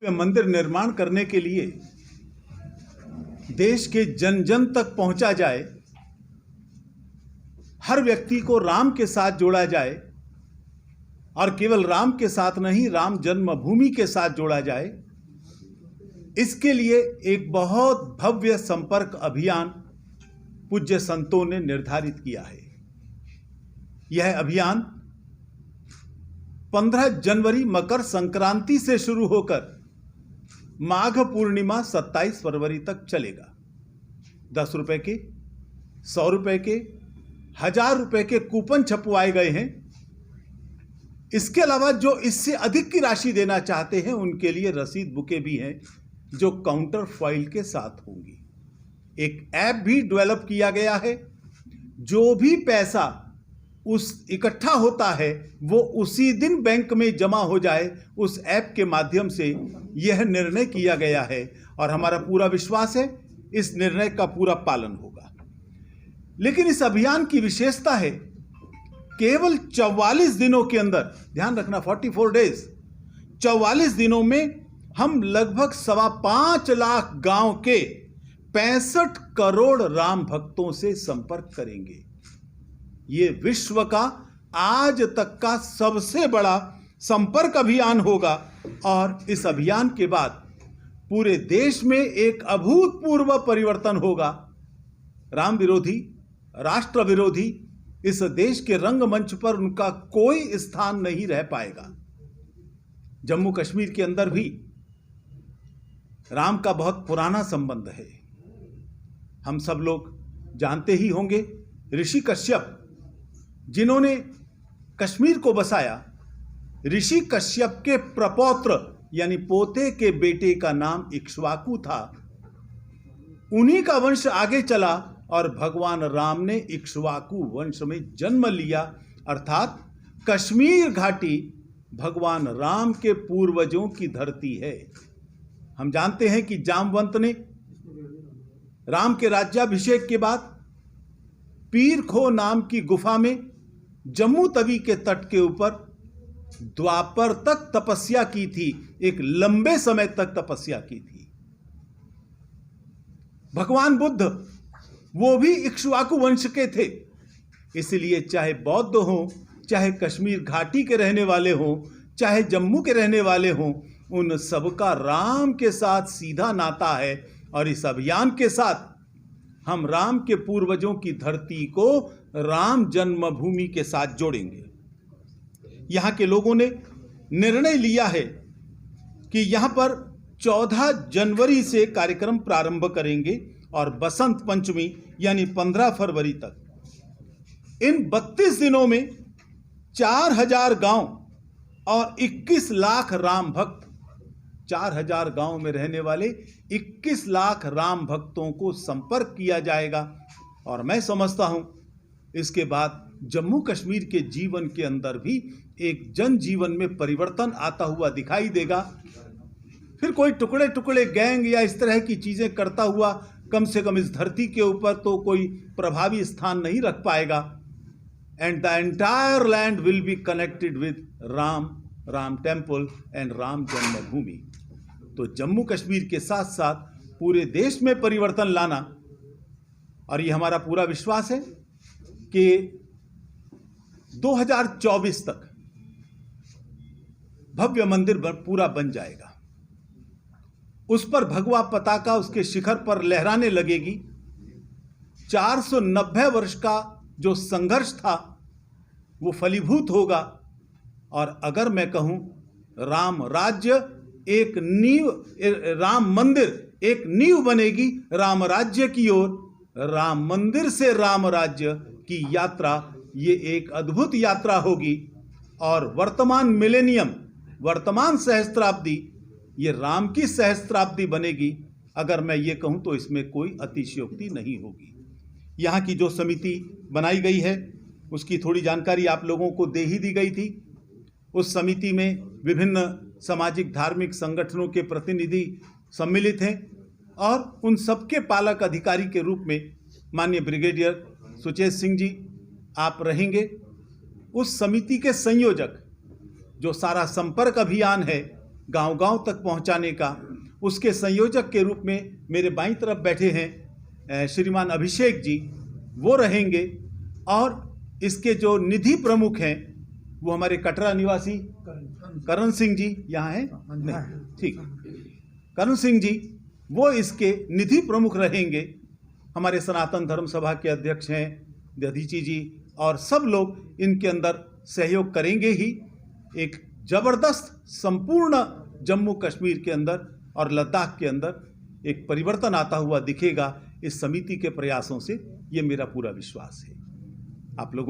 मंदिर निर्माण करने के लिए देश के जन जन तक पहुंचा जाए, हर व्यक्ति को राम के साथ जोड़ा जाए और केवल राम के साथ नहीं, राम जन्मभूमि के साथ जोड़ा जाए। इसके लिए एक बहुत भव्य संपर्क अभियान पूज्य संतों ने निर्धारित किया है। यह अभियान 15 जनवरी मकर संक्रांति से शुरू होकर माघ पूर्णिमा 27 फरवरी तक चलेगा। 10 रुपए के, 100 रुपए के, 1000 रुपए के कूपन छपवाए गए हैं। इसके अलावा जो इससे अधिक की राशि देना चाहते हैं उनके लिए रसीद बुकें भी हैं जो काउंटर फॉइल के साथ होंगी। एक ऐप भी डेवलप किया गया है। जो भी पैसा उस इकट्ठा होता है वो उसी दिन बैंक में जमा हो जाए, उस ऐप के माध्यम से यह निर्णय किया गया है और हमारा पूरा विश्वास है इस निर्णय का पूरा पालन होगा। लेकिन इस अभियान की विशेषता है केवल 44 दिनों के अंदर, ध्यान रखना 44 डेज, 44 दिनों में हम लगभग 5.25 लाख गांव के 65 करोड़ राम भक्तों से संपर्क करेंगे। ये विश्व का आज तक का सबसे बड़ा संपर्क अभियान होगा और इस अभियान के बाद पूरे देश में एक अभूतपूर्व परिवर्तन होगा। राम विरोधी, राष्ट्र विरोधी इस देश के रंगमंच पर उनका कोई स्थान नहीं रह पाएगा। जम्मू कश्मीर के अंदर भी राम का बहुत पुराना संबंध है। हम सब लोग जानते ही होंगे ऋषि कश्यप जिन्होंने कश्मीर को बसाया, ऋषि कश्यप के प्रपौत्र यानी पोते के बेटे का नाम इक्ष्वाकु था। उन्हीं का वंश आगे चला और भगवान राम ने इक्ष्वाकु वंश में जन्म लिया, अर्थात कश्मीर घाटी भगवान राम के पूर्वजों की धरती है। हम जानते हैं कि जामवंत ने राम के राज्याभिषेक के बाद पीर खो नाम की गुफा में जम्मू तवी के तट के ऊपर द्वापर तक तपस्या की थी, एक लंबे समय तक तपस्या की थी। भगवान बुद्ध वो भी इक्ष्वाकु वंश के थे। इसलिए चाहे बौद्ध हो, चाहे कश्मीर घाटी के रहने वाले हो, चाहे जम्मू के रहने वाले हो, उन सबका राम के साथ सीधा नाता है और इस अभियान के साथ हम राम के पूर्वजों की धरती को राम जन्मभूमि के साथ जोड़ेंगे। यहां के लोगों ने निर्णय लिया है कि यहां पर 14 जनवरी से कार्यक्रम प्रारंभ करेंगे और बसंत पंचमी यानी 15 फरवरी तक इन 32 दिनों में 4000 गांव और 21 लाख राम भक्त, 4000 गांव में रहने वाले 21 लाख राम भक्तों को संपर्क किया जाएगा। और मैं समझता हूं इसके बाद जम्मू कश्मीर के जीवन के अंदर भी एक जनजीवन में परिवर्तन आता हुआ दिखाई देगा। फिर कोई टुकड़े टुकड़े गैंग या इस तरह की चीजें करता हुआ कम से कम इस धरती के ऊपर तो कोई प्रभावी स्थान नहीं रख पाएगा। And the entire land will be connected with Ram temple and Ram जन्मभूमि। तो जम्मू कश्मीर के साथ साथ पूरे देश में परिवर्तन लाना, और ये हमारा पूरा विश्वास है कि 2024 तक भव्य मंदिर पूरा बन जाएगा। उस पर भगवा पताका उसके शिखर पर लहराने लगेगी। 490 वर्ष का जो संघर्ष था वो फलीभूत होगा। और अगर मैं कहूं राम राज्य एक नींव, राम मंदिर एक नींव बनेगी राम राज्य की ओर। राम मंदिर से राम राज्य की यात्रा ये एक अद्भुत यात्रा होगी। और वर्तमान मिलेनियम, वर्तमान सहस्त्राब्दी ये राम की सहस्त्राब्दी बनेगी। अगर मैं ये कहूं तो इसमें कोई अतिशयोक्ति नहीं होगी। यहाँ की जो समिति बनाई गई है उसकी थोड़ी जानकारी आप लोगों को दे ही दी गई थी। उस समिति में विभिन्न सामाजिक धार्मिक संगठनों के प्रतिनिधि सम्मिलित हैं और उन सबके पालक अधिकारी के रूप में माननीय ब्रिगेडियर सुचेत सिंह जी आप रहेंगे। उस समिति के संयोजक जो सारा संपर्क अभियान है गांव-गांव तक पहुंचाने का, उसके संयोजक के रूप में मेरे बाईं तरफ बैठे हैं श्रीमान अभिषेक जी, वो रहेंगे। और इसके जो निधि प्रमुख हैं वो हमारे कटरा निवासी करण सिंह जी यहाँ हैं, नहीं ठीक, करण सिंह जी वो इसके निधि प्रमुख रहेंगे। हमारे सनातन धर्म सभा के अध्यक्ष हैं दधीची जी, और सब लोग इनके अंदर सहयोग करेंगे ही। एक जबरदस्त संपूर्ण जम्मू कश्मीर के अंदर और लद्दाख के अंदर एक परिवर्तन आता हुआ दिखेगा इस समिति के प्रयासों से, ये मेरा पूरा विश्वास है। आप लोगों ने